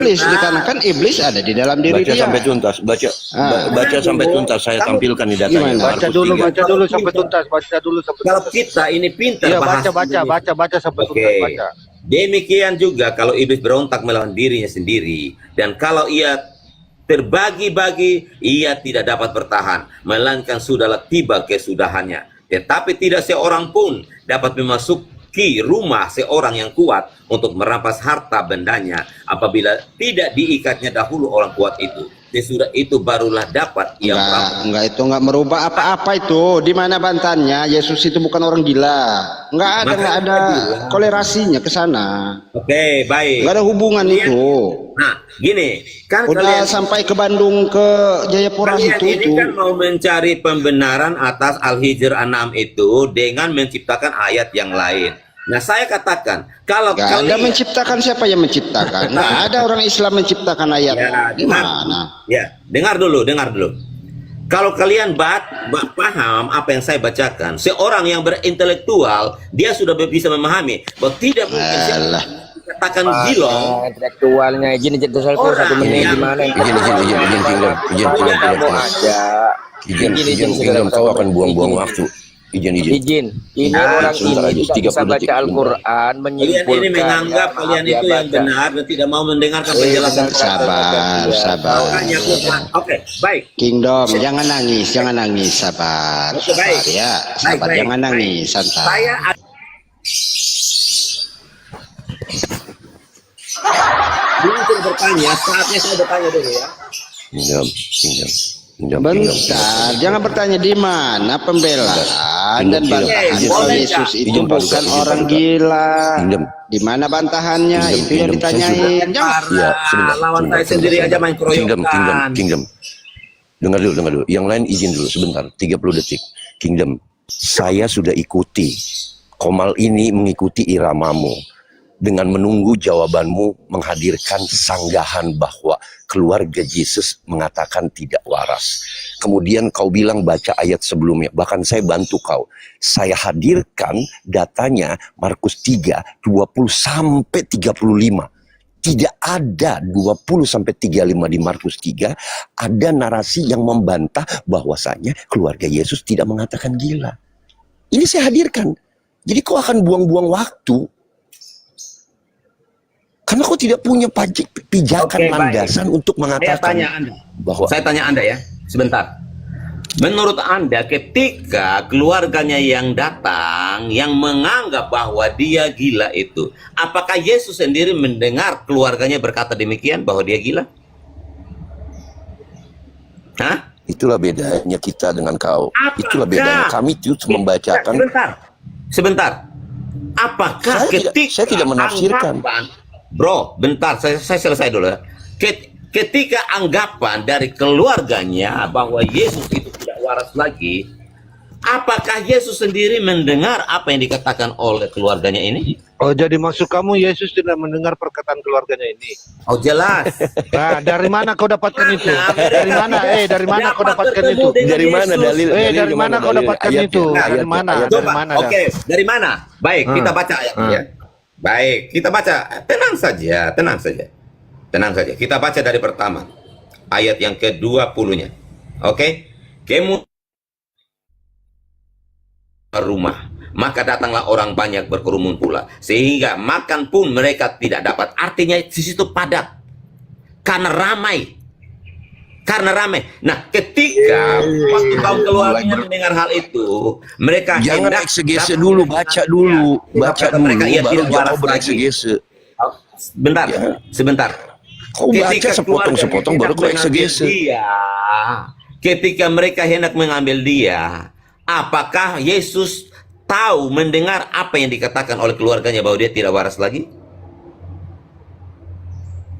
iblis, dikarenakan iblis ada di dalam diri Baca dia. sampai tuntas, baca sampai tuntas. Saya tampilkan di datanya. Gimana? Baca dulu sampai tuntas, baca dulu sampai Kalau tuntas. kita ini pintar Iya, bahasa baca sampai Oke. tuntas, baca. Demikian juga kalau iblis berontak melawan dirinya sendiri, dan kalau ia terbagi-bagi, ia tidak dapat bertahan, melainkan sudahlah tiba kesudahannya. Tetapi tidak seorang pun dapat memasuki rumah seorang yang kuat untuk merampas harta bendanya apabila tidak diikatnya dahulu orang kuat itu. Sesudah itu barulah dapat ia merampas. Enggak, itu enggak merubah apa-apa itu. Di mana bantahannya? Yesus itu bukan orang gila. Enggak ada kolerasinya ke sana. Oke, baik. Enggak ada hubungan itu. Nah, gini, kan Udah kalian sampai ke Bandung, ke Jayapura kalian itu ini kan mau mencari pembenaran atas Al-Hijr 6 itu dengan menciptakan ayat yang lain. Nah, saya katakan, kalau Gak ada kalian menciptakan, siapa yang menciptakan? Nggak ada orang Islam menciptakan ayat. Ya, Gimana? dengar dulu. Kalau kalian paham apa yang saya bacakan, seorang yang berintelektual, dia sudah bisa memahami bahwa tidak mungkin Alah. dikatakan gila. Intelektualnya izin terselfie Orang 1 menit yang- gimana? Izin, kau akan buang-buang waktu. Izin. Ini Nah, orang sebentar ini aja, tidak bisa 30 detik. baca Al-Quran, Kalian menyimpulkan. ini menganggap kalian itu yang benar dan tidak mau mendengarkan penjelasan. Sabar. Makanya oke, baik. Kingdom, jangan nangis, sabar. Oke, baik. Sabar ya, sabar, Baik, jangan baik. nangis, santai. Saya belum bertanya, saatnya saya bertanya dulu ya. Pinjam. Bentar, jangan bertanya di mana pembelaan dan bantahan bahwa boleh, Yesus Kak. itu Pinjam, bukan Pak. orang Pinjam, gila. Pinjam. Di mana bantahannya? Pinjam, Itu yang pinjam. Saya ditanyain. Jangan. Ya, sebentar. Lawan saya sendiri aja main keroyokan. Kingdom. Dengar dulu. Yang lain izin dulu sebentar, 30 detik. Kingdom, saya sudah ikuti. Komal ini mengikuti iramamu. Dengan menunggu jawabanmu menghadirkan sanggahan bahwa keluarga Yesus mengatakan tidak waras. Kemudian kau bilang baca ayat sebelumnya. Bahkan saya bantu kau. Saya hadirkan datanya Markus 3, 20 sampai 35. Tidak ada 20 sampai 35 di Markus 3. Ada narasi yang membantah bahwasanya keluarga Yesus tidak mengatakan gila. Ini saya hadirkan. Jadi kau akan buang-buang waktu. Karena kau tidak punya pijakan Oke, baik. landasan untuk Saya mengatakan tanya Anda. bahwa Saya tanya Anda ya, sebentar. Menurut Anda ketika keluarganya yang datang yang menganggap bahwa dia gila itu, apakah Yesus sendiri mendengar keluarganya berkata demikian bahwa dia gila? Hah? itulah bedanya kita dengan kau. Apakah- Itulah bedanya. Kami itu membacakan. Sebentar. Apakah Saya tidak menafsirkan. Bro, bentar, saya selesai dulu ya. Ketika anggapan dari keluarganya bahwa Yesus itu tidak waras lagi, apakah Yesus sendiri mendengar apa yang dikatakan oleh keluarganya ini? Oh, jadi maksud kamu Yesus tidak mendengar perkataan keluarganya ini? Oh, jelas. Nah, dari mana kau dapatkan itu? Dari mana? Dari mana kau dapatkan itu? Dari mana dalil? Dari mana kau dapatkan itu? Dari mana? Dari mana? Oke, dari mana? Baik, kita baca ayatnya ya. Baik, kita baca. Tenang saja. Kita baca dari pertama. Ayat yang ke-20-nya. Oke? Kemudian rumah, maka datanglah orang banyak berkerumun pula, sehingga makan pun mereka tidak dapat. Artinya di situ padat. Karena ramai. Nah, ketika waktu kaum keluarganya mendengar hal itu, mereka Jangan hendak eksegese dapat dulu, baca dulu, mereka ia baru tidak waras kau bereksegese. Sebentar, Ya. sebentar. Kau baca Ketika sepotong-sepotong baru kau keluarganya hendak eksegese. mengambil dia, ketika mereka hendak mengambil dia, apakah Yesus tahu mendengar apa yang dikatakan oleh keluarganya bahwa dia tidak waras lagi?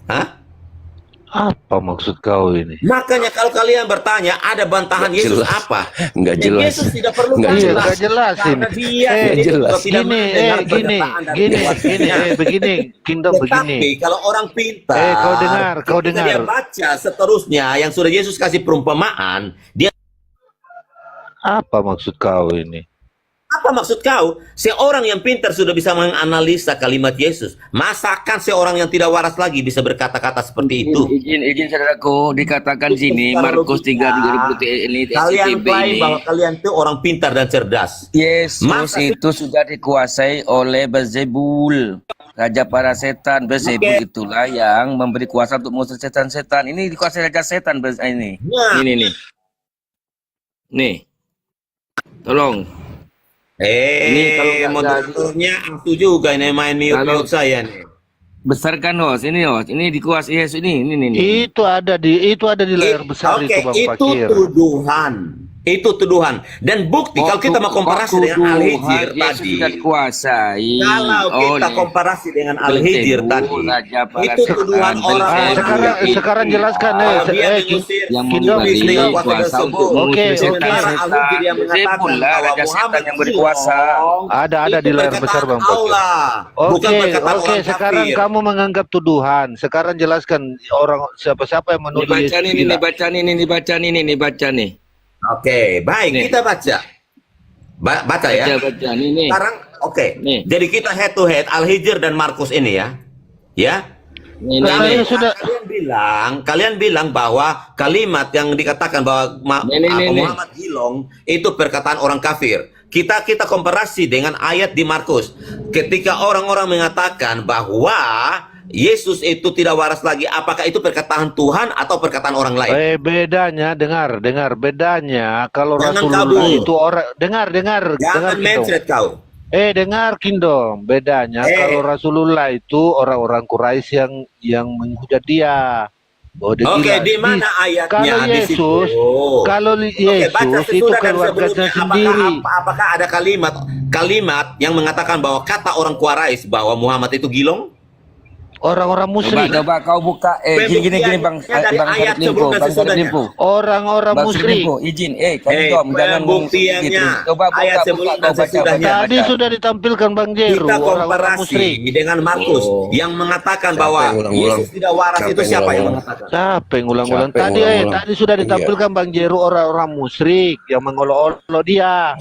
Hah? Apa maksud kau ini? Makanya kalau kalian bertanya ada bantahan Nggak Yesus jelas. apa? Nggak Ya, jelas. Yesus tidak perlu Nggak menjelaskan. jelas. Nggak jelasin. Karena dia Nggak sendiri jelas. juga tidak mendengar pernyataan dari keluarganya. Begini, Kingdom begini. Tetapi kalau orang pintar, kau ketika dengar. dia baca seterusnya yang sudah Yesus kasih perumpamaan, dia Apa maksud kau ini? Apa maksud kau? Seorang yang pintar sudah bisa menganalisa kalimat Yesus. Masakan seorang yang tidak waras lagi bisa berkata-kata seperti itu? Izin saudaraku, dikatakan sini Secara Markus logika, 3:30 ini kalian SCTP klaim ini. bahwa kalian itu orang pintar dan cerdas. Yesus Masa itu sudah dikuasai oleh Beelzebul, raja para setan. Beelzebul itulah yang memberi kuasa untuk mengusir setan-setan. Ini dikuasai raja setan ini. Nah. Nih. Nih. Tolong. Ini kalau nggak moderatornya aku juga ini main mute saya nih. Besarkan host, ini dikuasai Yesus ini. Itu ada di layar besar Oke, itu Bang itu Fakir. tuduhan. Itu tuduhan. Dan bukti kalau kita mau komparasi dengan Al-Hijr tadi. Sudah dikuasai. Kalau kita komparasi dengan Al-Hijr tadi, itu tuduhan orang. Sekarang jelaskan Dia mengusir yang Kingdom, memberi Kingdom. kuasa untuk Oke, mengusir Sementara setan-setan. Al-Hijr yang mengatakan Beelzebul lah bahwa raja setan Muhammad yang berkuasa. Ada itu di layar perkataan besar Bang Fakir. Allah, bukan perkataan Oke, orang sekarang kafir. kamu menganggap tuduhan. Sekarang jelaskan orang siapa-siapa yang menuduh Dibaca Yesus gila. baca nih. Oke, baik, Nih. kita baca. Baca ya. Baca nih. Sekarang oke. Nih. Jadi kita head to head Al-Hijr dan Markus ini ya. Ya. Nih. Saya sudah Kalian bilang bahwa kalimat yang dikatakan bahwa Nih. Muhammad Hilong itu perkataan orang kafir. Kita komparasi dengan ayat di Markus. Ketika orang-orang mengatakan bahwa Yesus itu tidak waras lagi, apakah itu perkataan Tuhan atau perkataan orang lain? bedanya dengar bedanya kalau Jangan Rasulullah kabur. itu orang dengar Jangan Kingdom. mencret kau. Dengar Kingdom, bedanya kalau Rasulullah itu orang-orang Quraisy yang menghujat dia. Oh, dia Oke, gila. di mana ayatnya? Kalau Di Yesus, situ. kalau Oke, baca Yesus itu sesudah dan keluarganya sebelumnya. sendiri. Apakah ada kalimat yang mengatakan bahwa kata orang Quraisy bahwa Muhammad itu gilong? Orang-orang musyrik, Coba kau buka gini Bang Dari ayat Syarif Limpo, sebelum dan Bang Syarif sesudahnya. Limpo. orang-orang Bang Syarif musyrik. Limpo, izin. Jangan pembuktiannya. gitu. Coba Ayat buka, sebelum dan kau baca. sesudahnya. Tadi sudah ditampilkan Bang Jeru, Kita orang-orang komparasi musyrik. dengan Markus yang mengatakan Siapa bahwa yang ulang-ulang? Yesus tidak waras Siapa itu yang siapa yang ulang-ulang? mengatakan? Siapa yang ulang-ulang? Siapa yang Tadi ulang-ulang? tadi sudah Iya. ditampilkan Bang Jeru orang-orang musyrik yang mengolok-olok dia.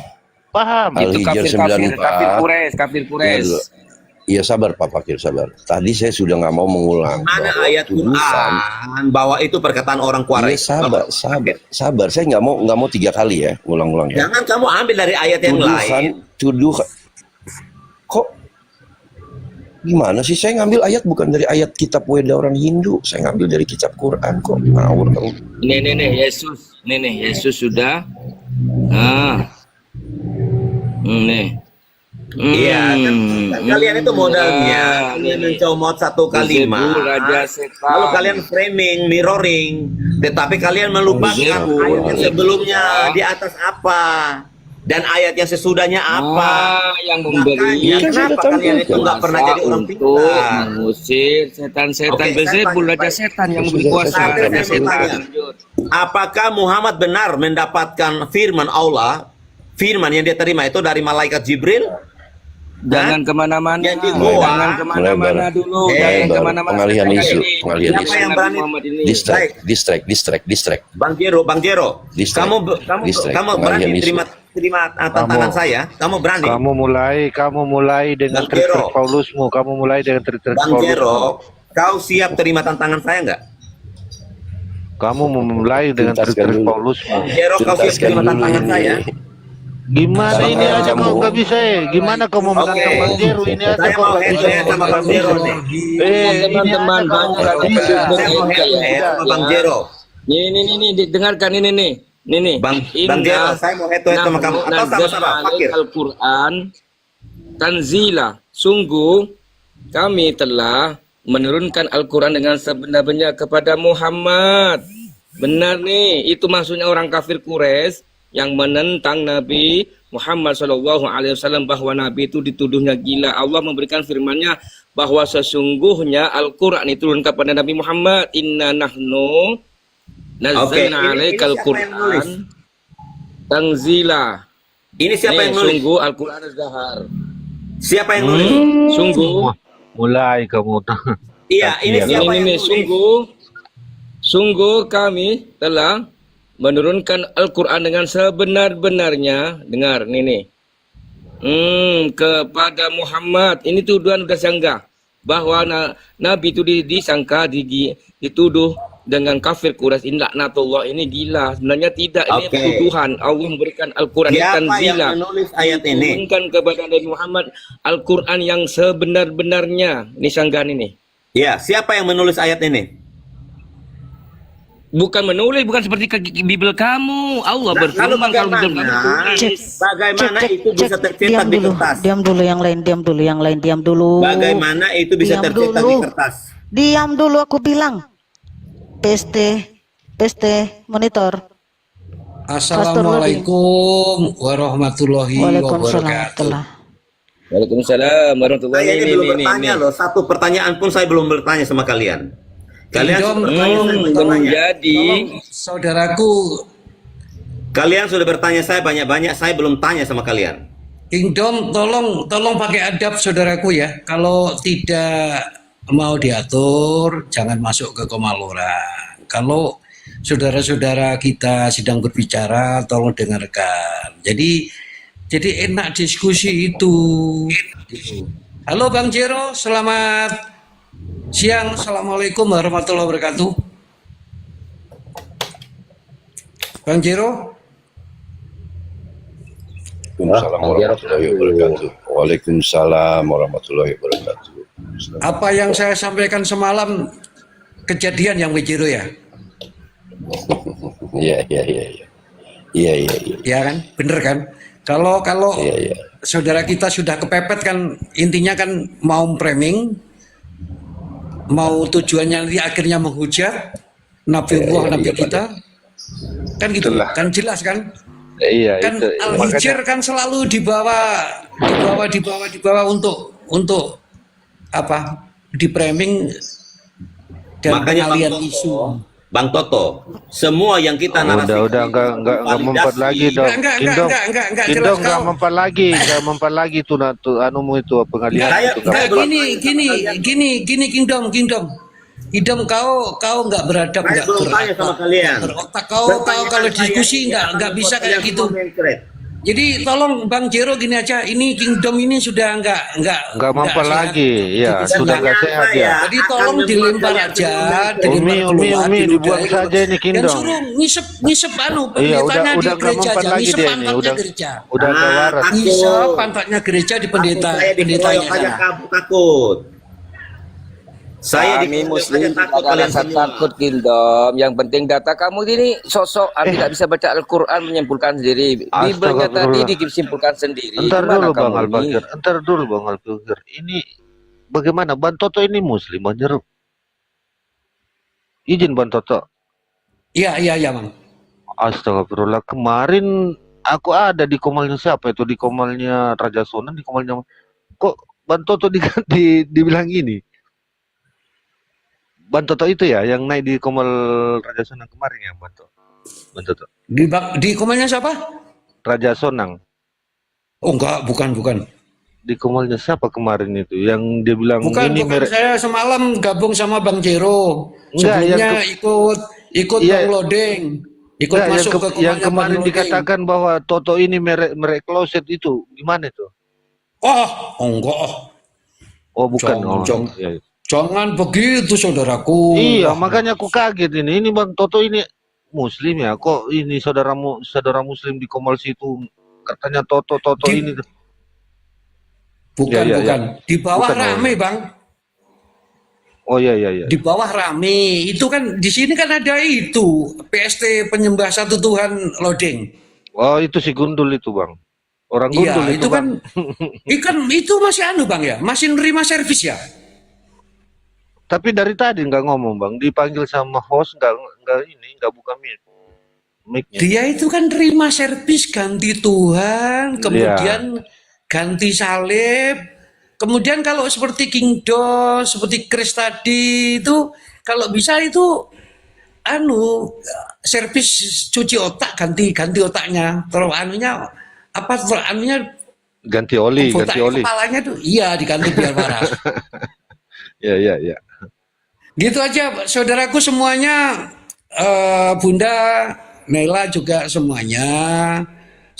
Paham? Itu Al-Hijr kafir Quraisy. Iya sabar Pak Fakir, sabar. Tadi saya sudah nggak mau mengulang. Mana bahwa ayat tuduhan. Quran bahwa itu perkataan orang Iya, Quraisy? sabar. Saya nggak mau 3 kali ya ulang-ulang ya. Jangan kamu ambil dari ayat yang lain. Tuduhan. Kok gimana sih? Saya ngambil ayat bukan dari ayat kitab Weda orang Hindu. Saya ngambil dari kitab Quran kok. Ngawur kamu. Nih Yesus sudah. Nih. Iya, kalian itu modalnya kalian mencomot satu kalimat, Raja setan. lalu kalian framing, mirroring, tetapi kalian melupakan Beelzebul. ayat yang sebelumnya di atas apa dan ayat yang sesudahnya apa. Yang memberi Makanya kenapa kalian itu nggak pernah jadi orang untuk pintar? mengusir setan-setan. Oke, Beelzebul, saya raja tanya, setan yang Sudah, memberi kuasa. saya Raja tanya. setan. Apakah Muhammad benar mendapatkan firman Allah, firman yang dia terima itu dari malaikat Jibril? Jangan kemana-mana. Yang di goa. Jangan kemana-mana Melebar. dulu. Eh, Jangan baru kemana-mana. pengalihan Sampai isu, ini. pengalihan Siapa isu. yang Berani Muhammad ini? Distract. Bang Jero, Distract. kamu Distract. berani Pengalihan isu. terima tantangan saya? Kamu berani? Kamu mulai dengan Bang Jero. trik-trik Paulusmu. Kamu mulai dengan trik-trik Bang Paulusmu. Jero, kau siap terima tantangan saya nggak? Kamu memulai dengan Tuntaskan trik-trik dulu. Paulusmu. Jero, kau siap Tuntaskan terima dulu tantangan ini. saya? Gimana Sama ini aja kamu. kau nggak bisa Gimana kau mau menantang Oke. Bang Jeru ini aja Saya kau mau nggak head bisa. to head sama Bang Jero nih. Teman-teman, banyak ada bisa. Saya mau head to head sama Bang Jero. Ini, dengarkan ini nih. Nih. Bang Jero, saya mau head to head sama kamu. Atau sama-sama, Fakir. Al-Quran Tanzila. Sungguh kami telah menurunkan Al-Quran dengan sebenar-benarnya kepada Muhammad. Benar nih, itu maksudnya orang kafir Quraisy yang menentang Nabi Muhammad SAW bahwa Nabi itu dituduhnya gila. Allah memberikan firman-Nya bahwa sesungguhnya Al-Quran itu turun kepada Nabi Muhammad. Inna nahnu nazzalna alaikal Ini siapa yang nulis? Quran tanzila. Ini siapa yang nulis? Sungguh Al-Quran Az-Zahar. Siapa yang nulis? Sungguh Mulai kamu. Iya, ini siapa yang ini nulis? sungguh kami telah menurunkan Al-Quran dengan sebenar-benarnya. Dengar, nih. kepada Muhammad. Ini tuduhan udah sanggah bahwa Nabi itu disangka dituduh dengan kafir Quraisy, ini laknatullah, ini gila. Sebenarnya tidak, ini Oke. tuduhan. Allah memberikan Al-Quran ini Siapa yang tanzila, menulis ayat ini? turunkan kepada Nabi Muhammad Al-Quran yang sebenar-benarnya. Ini sanggahan ini. Ya, siapa yang menulis ayat ini? Bukan menulis, bukan seperti Bible kamu. Allah Nah, berfirman kalau Bible kamu tulis. Bagaimana itu bisa tercetak di kertas? Diam dulu, yang lain diam dulu, yang lain diam dulu. Bagaimana itu bisa Diam tercetak di dulu. kertas? Diam dulu, aku bilang. PST, monitor. Assalamualaikum warahmatullahi Waalaikumsalam. wabarakatuh. Waalaikumsalam warahmatullahi Saya ini belum wabarakatuh. bertanya loh, satu pertanyaan pun saya belum bertanya sama kalian. Kalian Kingdom, sudah bertanya, saya belum belum bertanya. jadi. Tolong, saudaraku, Kalian sudah bertanya saya banyak-banyak, saya belum tanya sama kalian. Kingdom, tolong pakai adab saudaraku ya. Kalau tidak mau diatur, jangan masuk ke Komalora. Kalau saudara-saudara kita sedang berbicara, tolong dengarkan. Jadi enak diskusi itu. Gitu. Halo Bang Jero, selamat siang. Assalamualaikum warahmatullahi wabarakatuh. Bang Jero, Waalaikumsalam warahmatullahi wabarakatuh. Waalaikumsalam warahmatullahi wabarakatuh. apa yang saya sampaikan semalam kejadian yang Bang Jero ya? Iya, iya, iya, iya. Iya, iya, iya. Ya kan, bener kan? Kalau Iya, iya. saudara kita sudah kepepet kan, intinya kan mau framing, mau tujuannya nanti akhirnya menghujat Nabiullah, Nabi iya, kita, kan gitu, kan jelas kan? Iya, Kan itu. Al-Hijr kan selalu dibawa untuk apa? Di framing dan Makanya pengalian Bang isu. Bang Toto, semua yang kita narasikan Udah enggak mempat lagi dong. Enggak, Kingdom jelas enggak kau. mempat lagi, enggak mempat lagi tuh anumu itu pengalihan Saya- itu. saya belum- Gini, Kingdom, kau nggak beradab, Saya nggak belum tanya sama kalian. berotak. Kau Pertanyaan kalau saya diskusi ini nggak akan bisa membuat kayak kalian gitu. semua mencret. Jadi tolong Bang Jero gini aja, ini Kingdom ini sudah nggak Enggak sehat. mempat lagi. Ya, Diskusi. sudah enggak Pertanyaan sehat saya ya. Jadi akan tolong membuat dilempar kalian aja, semua mencret. dilempar keluar, Umi, diludahi. dibuang saja ini Dan Kingdom. suruh ngisep anu Iya, pendetanya di udah enggak gereja mempat aja, lagi ngisep dia ini. pantatnya gereja. Udah enggak waras. Takut. Ngisep pantatnya gereja di Takut saya dikeroyok pendetanya. aja takut. Saya Kami dikeroyok muslim aja takut tidak ada kalian rasa semua. takut, Kingdom. Yang penting data kamu ini sosok tidak bisa baca Al-Quran menyimpulkan sendiri. Biblenya tadi Astagfirullah. disimpulkan sendiri. Entar Gimana dulu Bang kamu ini? Al-Bakir. Entar dulu Bang Al-Bakir. Ini bagaimana Bang Toto ini muslim Bang Jero? Izin Bang Toto. Iya, Bang. Astagfirullah, kemarin aku ada di komalnya siapa itu, di komalnya Raja Sunan, di komalnya kok Bang Toto dibilang gini. Bang Toto itu ya yang naik di komal Raja Sonang kemarin ya Bang Toto. Di komennya siapa? Raja Sonang. Oh enggak, bukan. Di komalnya siapa kemarin itu yang dia bilang Bukan, ini saya semalam gabung sama Bang Jero. Enggak, Sebelumnya ikut Iya. Bang Lodeng. Ikut Enggak, masuk ke yang komannya kemarin Bang Lodeng. dikatakan bahwa Toto ini merek kloset itu gimana itu? Oh, enggak. Oh bukan. Jangan, Iya. Jangan begitu saudaraku. Iya, makanya aku kaget ini. Ini Bang Toto ini muslim ya? Kok ini saudara muslim di Komal situ katanya Toto ini. Bukan, Iya. bukan. Di bawah Bukan, rame, Bang. Oh iya. Di bawah rame. Itu kan di sini kan ada itu PST penyembah satu Tuhan Lodeng. Oh itu si Gundul itu Bang. Orang Iya, Gundul itu Bang. kan itu masih anu Bang ya, masih nerima servis ya. Tapi dari tadi nggak ngomong Bang, dipanggil sama host nggak buka mic-nya. Dia itu kan terima servis ganti Tuhan, kemudian ganti salib, kemudian kalau seperti Kingdom, seperti Chris tadi itu kalau bisa itu anu servis cuci otak ganti otaknya, terus anunya Ganti oli. kepalanya tuh iya diganti biar waras. Iya. Gitu aja saudaraku semuanya, Bunda Nela juga semuanya.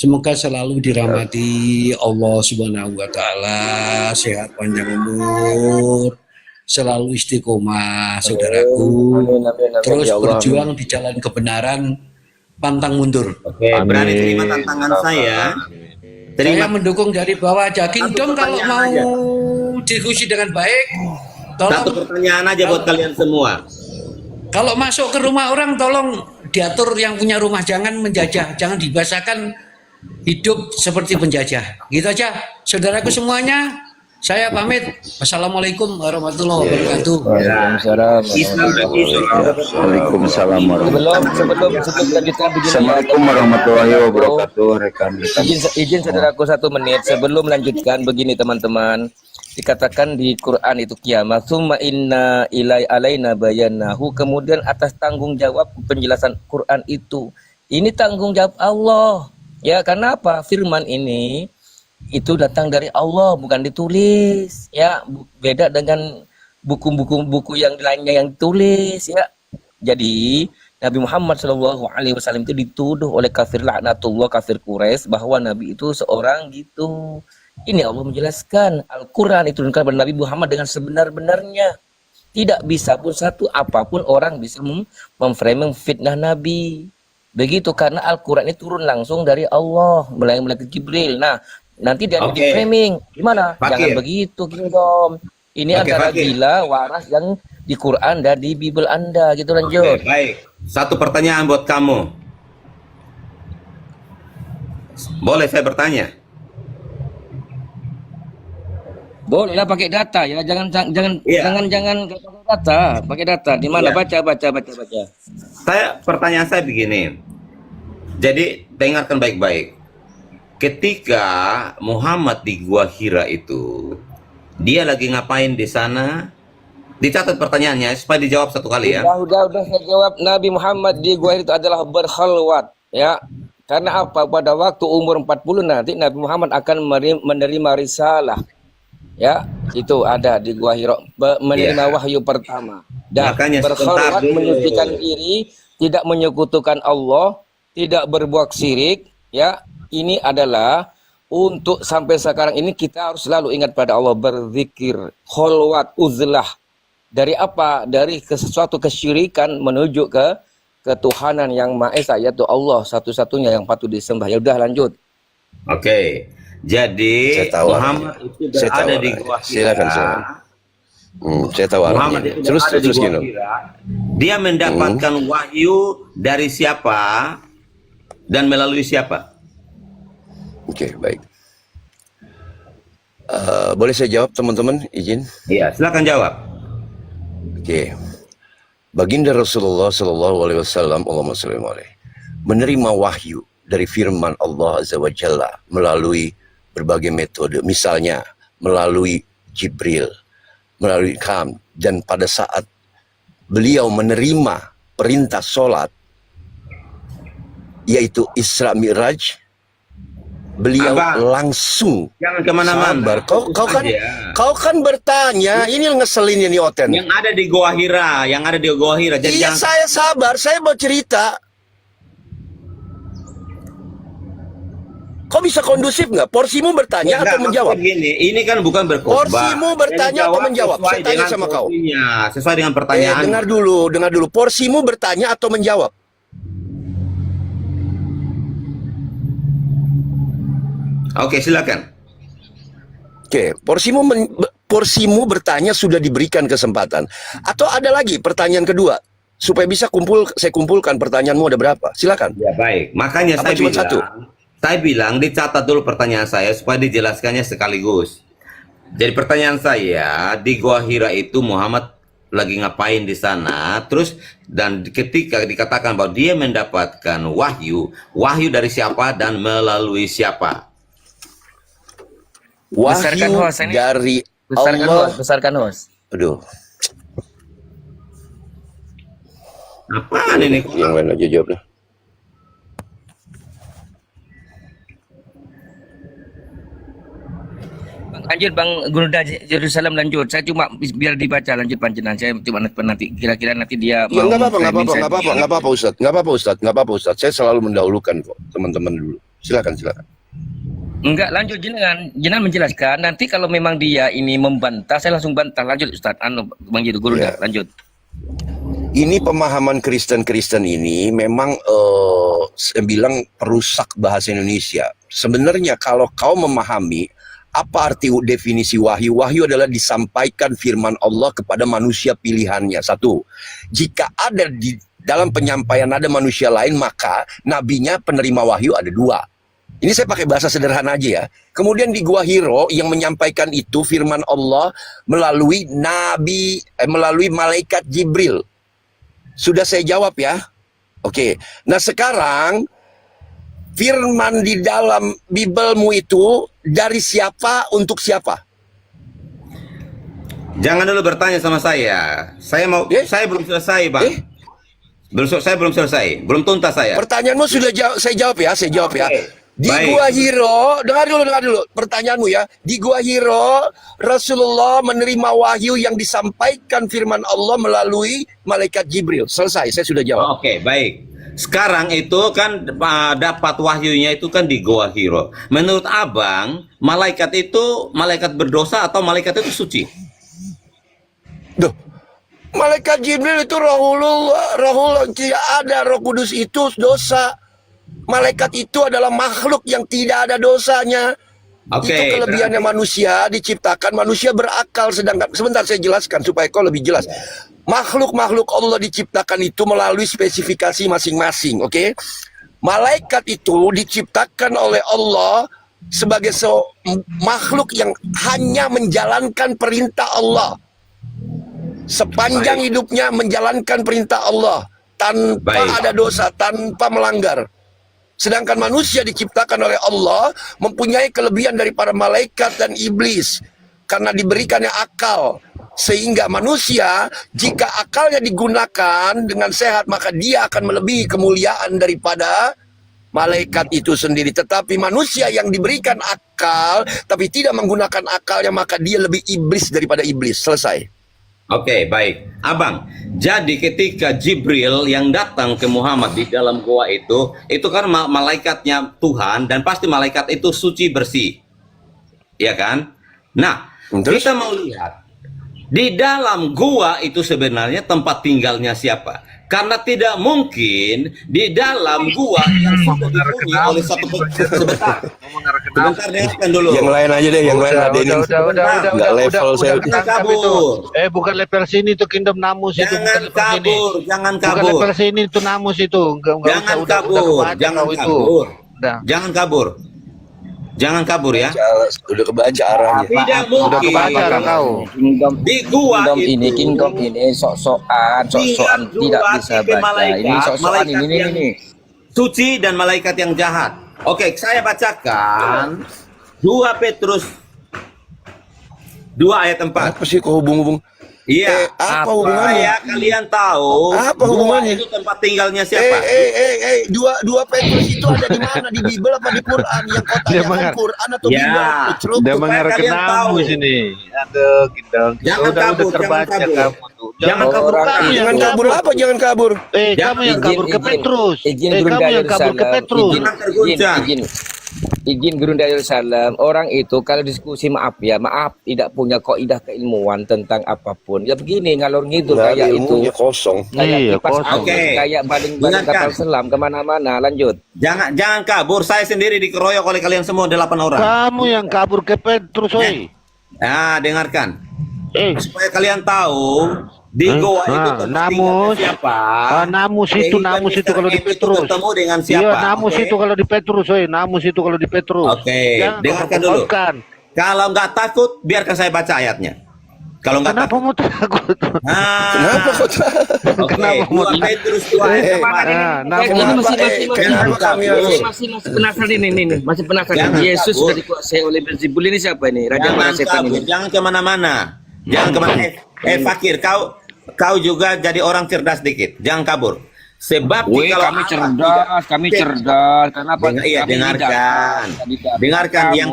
Semoga selalu dirahmati Allah Subhanahu wa taala, sehat panjang umur, selalu istiqomah saudaraku. Amin, amin, amin, Terus ya Allah. berjuang di jalan kebenaran, pantang mundur. Oke, berani terima tantangan saya. Saya Terima. mendukung dari bawah aja. Kingdom kalau mau pertanyaan diskusi dengan baik, Satu tolong pertanyaan aja buat kalian semua. kalau masuk ke rumah orang tolong diatur yang punya rumah, jangan menjajah, jangan dibahasakan hidup seperti penjajah. Gitu aja, saudaraku semuanya. Saya pamit. Wassalamualaikum warahmatullahi wabarakatuh. Waalaikumsalam. Waalaikumsalam Sebelum lanjutkan begini. Assalamualaikum warahmatullahi wabarakatuh, rekan-rekan. Izin saudaraku 1 menit sebelum melanjutkan begini teman-teman. Dikatakan di Quran itu kiamat, summa inna ilai alaina bayanahu, kemudian atas tanggung jawab penjelasan Quran itu. Ini tanggung jawab Allah. Ya, karena apa? Firman ini itu datang dari Allah, bukan ditulis. Ya, beda dengan buku-buku yang lainnya yang ditulis. Ya, jadi Nabi Muhammad SAW itu dituduh oleh kafir laknatullah, kafir Quraisy, bahwa Nabi itu seorang gitu. Ini Allah menjelaskan, Al-Quran itu diturunkan kepada Nabi Muhammad dengan sebenar-benarnya. Tidak bisa pun satu apapun orang bisa memframing fitnah Nabi. Begitu, karena Al-Quran ini turun langsung dari Allah melalui malaikat Jibril. Nah, nanti dia di framing gimana? Fakir. Jangan begitu, Kingdom. Ini antara Fakir. gila waras yang di Quran dan di Bible Anda. Gitu, lanjut. Oke, baik. Satu pertanyaan buat kamu. Boleh saya bertanya? Boleh lah pakai data ya, jangan Iya. pakai data, pakai data. Di mana? Iya. Baca. Pertanyaan saya begini. Jadi dengarkan baik-baik. Ketika Muhammad di Gua Hira itu, dia lagi ngapain di sana? Dicatat pertanyaannya supaya dijawab satu kali ya. Udah saya jawab. Nabi Muhammad di Gua Hira itu adalah berkhalwat, ya. Karena apa? Pada waktu umur 40 nanti Nabi Muhammad akan menerima risalah. Ya, itu ada di Gua Hira, menerima wahyu pertama. Dan Makanya sebentar berkhalwat dulu. menyucikan diri, tidak menyekutukan Allah, tidak berbuat syirik, ya. Ini adalah untuk sampai sekarang ini kita harus selalu ingat pada Allah, berzikir, khalwat, uzlah. Dari apa? Dari sesuatu kesyirikan menuju ke ketuhanan yang Maha Esa, yaitu Allah satu-satunya yang patut disembah. Ya udah, lanjut. Oke. Jadi Saya tahu Muhammad itu Saya tahu berada di arahnya. Gua Hira. Silakan, silakan. Saya tahu Muhammad arahnya. itu Terus berada di Gua Kingdom. Hira. Dia mendapatkan wahyu dari siapa dan melalui siapa? Oke, baik. Boleh saya jawab, teman-teman? Izin. Iya, silakan jawab. Oke. Baginda Rasulullah Sallallahu Alaihi Wasallam, Allahumma shalli alaihi, menerima wahyu dari firman Allah Azza wa Jalla melalui berbagai metode, misalnya melalui Jibril, melalui Kam, dan pada saat beliau menerima perintah sholat, yaitu Isra Mi'raj, beliau Abang, langsung jangan kemana-mana. sabar. Kau kan bertanya, ini yang ngeselinnya nih Oten. Yang ada di Gua Hira, Jadi Iya, jangan saya sabar, saya mau cerita. Kok bisa kondusif nggak? Porsimu bertanya atau menjawab? Gini, ini kan bukan berkhotbah. Porsimu bertanya atau menjawab? Saya tanya sama kau. Sesuai dengan pertanyaan. Dengar dulu. Porsimu bertanya atau menjawab? Oke, silakan. Oke, porsimu bertanya sudah diberikan kesempatan. Atau ada lagi pertanyaan kedua? Supaya bisa saya kumpulkan pertanyaanmu ada berapa? Silakan. Ya, baik. Makanya Apa cuma satu? Saya bilang dicatat dulu pertanyaan saya supaya dijelaskannya sekaligus. Jadi pertanyaan saya, di Gua Hira itu Muhammad lagi ngapain di sana? Terus dan ketika dikatakan bahwa dia mendapatkan wahyu dari siapa dan melalui siapa? Besarkan Wahyu host ini. dari Allah. Besarkan host. Aduh, Apaan ini? yang lain aja jawab dah. Lanjut Bang Gunuda Jerusalem, lanjut. Saya cuma biar dibaca, lanjut panjenengan. Saya cuma nanti kira-kira nanti dia Ya, mau nggak framing saya. apa-apa Ustaz. Saya selalu mendahulukan kok teman-teman dulu. Silakan, silakan. Enggak, lanjut jenengan menjelaskan. Nanti kalau memang dia ini membantah, saya langsung bantah. Lanjut Ustaz. Bang Jidu Guru Ya. lanjut. Ini pemahaman Kristen-Kristen ini memang saya bilang perusak bahasa Indonesia. Sebenarnya kalau kau memahami apa arti definisi wahyu? Wahyu adalah disampaikan firman Allah kepada manusia pilihannya. Satu, jika ada di dalam penyampaian ada manusia lain, maka nabinya penerima wahyu ada dua. Ini saya pakai bahasa sederhana aja ya. Kemudian di Gua Hiro yang menyampaikan itu firman Allah melalui melalui malaikat Jibril. Sudah saya jawab ya. Oke. Nah sekarang firman di dalam Bibelmu itu dari siapa untuk siapa? Jangan dulu bertanya sama saya. Saya belum selesai, Bang. Saya belum selesai. Belum tuntas saya. Pertanyaanmu sudah saya jawab ya, ya. Di Baik. Gua Hiro, dengar dulu pertanyaanmu ya. Di Gua Hiro, Rasulullah menerima wahyu yang disampaikan firman Allah melalui malaikat Jibril. Selesai, saya sudah jawab. Oke, baik. Sekarang itu kan dapat wahyunya itu kan di Gua Hiro. Menurut Abang, malaikat itu malaikat berdosa atau malaikat itu suci? Duh, malaikat Jibril itu rohullah, tidak ada. Roh Kudus itu dosa. Malaikat itu adalah makhluk yang tidak ada dosanya. Oke, Itu kelebihannya manusia, diciptakan manusia berakal, sedangkan sebentar saya jelaskan supaya kau lebih jelas. Makhluk-makhluk Allah diciptakan itu melalui spesifikasi masing-masing, oke? Malaikat itu diciptakan oleh Allah sebagai makhluk yang hanya menjalankan perintah Allah. Sepanjang hidupnya menjalankan perintah Allah tanpa ada dosa, tanpa melanggar. Sedangkan manusia diciptakan oleh Allah mempunyai kelebihan daripada malaikat dan iblis karena diberikannya akal. Sehingga manusia jika akalnya digunakan dengan sehat maka dia akan melebihi kemuliaan daripada malaikat itu sendiri. Tetapi manusia yang diberikan akal tapi tidak menggunakan akalnya maka dia lebih iblis daripada iblis. Selesai. Oke, baik. Abang, jadi ketika Jibril yang datang ke Muhammad di dalam gua itu kan malaikatnya Tuhan dan pasti malaikat itu suci bersih. Iya kan? Nah, Terus? kita mau lihat di dalam gua itu sebenarnya tempat tinggalnya siapa? Karena tidak mungkin di dalam gua yang sudah dihuni oleh satu sebentar. Sebentar dengarkan dulu. Yang lain aja deh, yang lain ada ini. Nggak level saya. Jangan kabur. Bukan level sini itu Kingdom Namus itu. Jangan kabur, jangan Bukan kabur. level sini itu Namus itu. Jangan kabur, jangan kabur. Jangan kabur. Jangan kabur ya. Udah kebaca arahnya. Tidak mungkin. Udah kebaca kan kau. Di gua itu Kingdom ini sok-sokan tidak bisa baca. Ini sok-sokan ini. Suci dan malaikat yang jahat. Oke, saya bacakan 2 Petrus 2 ayat 4. Apa sih kok hubung-hubung? Iya, Apa hubungannya? supaya kalian tahu Apa gua hubungannya? itu tempat tinggalnya siapa. Dua Petrus itu ada di mana? Di Bible apa di Quran? Yang kau tanyakan Quran atau Ya. Bible? Celup. Dia Supaya mengarah ke kalian tahu. Namus ini. Aduh, Kingdom. Jangan kabur, udah terbaca jangan kabur. kamu tuh. Jangan kabur, kamu Kang. yang Jangan kabur apa? Jangan kabur. Kamu yang kabur ke Petrus. Kamu yang kabur ke Petrus. Jangan terguncang. Izin Guru Darussalam, orang itu kalau diskusi maaf tidak punya kaidah keilmuan tentang apapun. Ya begini ngalor ngidul kayak itu. Ilmunya kosong. Iya, kipas kosong. angin, Oke. kayak baling Dengarkan. kapal selam kemana-mana. Lanjut. Jangan kabur. Saya sendiri dikeroyok oleh kalian semua 8 orang. Kamu yang kabur ke Petrus, oi. Nah, dengarkan. Supaya kalian tahu di goa itu tempat Namus. tinggalnya siapa. Namus itu kalau di Itu Petrus. ketemu dengan Iya, siapa. Namus Oke? itu kalau di Petrus, oi. Namus itu kalau di Petrus. Oke, Jangan dengarkan kau dulu. perkotkan. Kalau nggak takut, biarkan saya baca ayatnya. Kalau nggak Kenapa takut. mau takut? Nah, Kenapa kok? oke. Kenapa mau 2 Petrus 2 ayat 4. Namus. Ini Kenapa kami harus? masih penasaran ini. Masih penasaran. Jangan Yesus kabur. sudah dikuasai oleh Beelzebul ini siapa ini? Raja Jangan mana setan kabur, ini? jangan kemana-mana. Jangan kemana. Fakir, kau juga jadi orang cerdas dikit. Jangan kabur. Sebab Weh, kalau kami Allah cerdas. tidak- Kenapa? Iya, Kami dengarkan. tidak. Dengarkan Kamu yang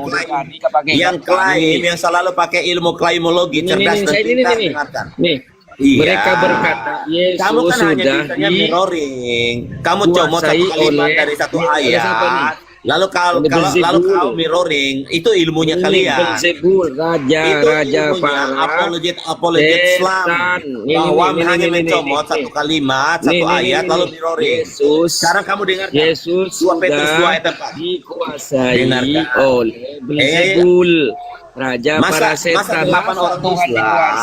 pakai klaim yang selalu pakai ilmu klaimologi cerdas dan pintar, dengarkan. Nih, Iya. mereka berkata, Yesus Kamu kan hanya sudah bisanya mirroring. Kamu comot satu dikuasai kalimat oleh- dari satu Iya, siapa nih? ayat. Lalu kalau mirroring itu ilmunya kalian. Belzebul, Itu raja ilmunya para apologet Islam. Bahwa hanya mencomot satu kalimat, satu ayat lalu mirroring. Yesus, Sekarang kamu dengar Yesus 2 Petrus 2 sudah ayat 4. dikuasai Dengarkan. oleh Belzebul, raja para Masa setan. 8 orang Islam,